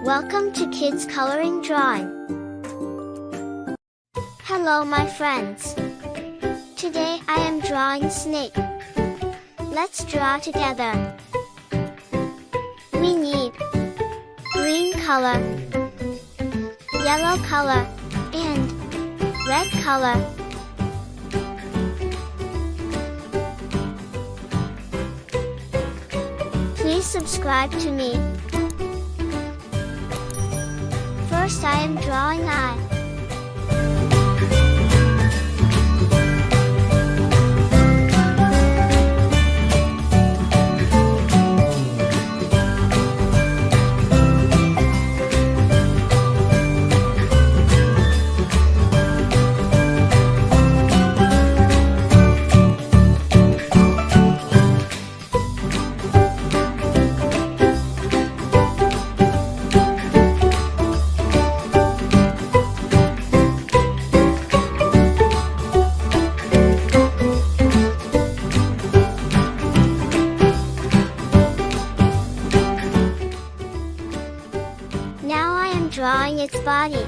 Welcome to Kids Coloring Drawing. Hello my friends. Today I am drawing snake. Let's draw together. We need green color, yellow color, and red color. Please subscribe to me. First I am drawing eye. Now I am drawing its body.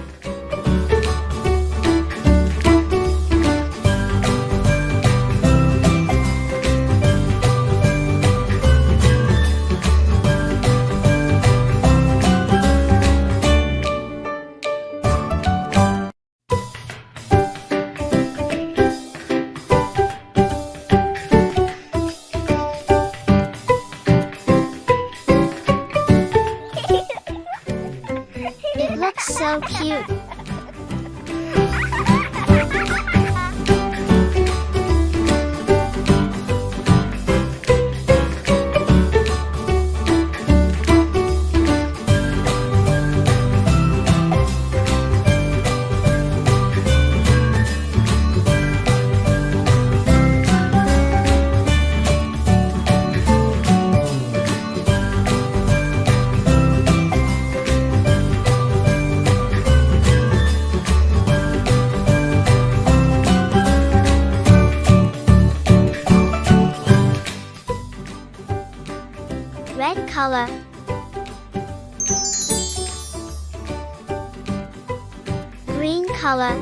It looks so cute. Red color, green color,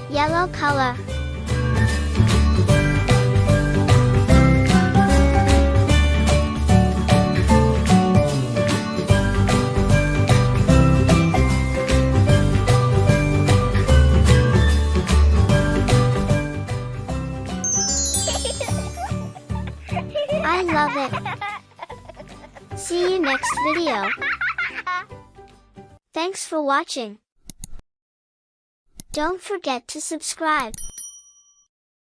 yellow color, I love it. See you next video. Thanks for watching. Don't forget to subscribe.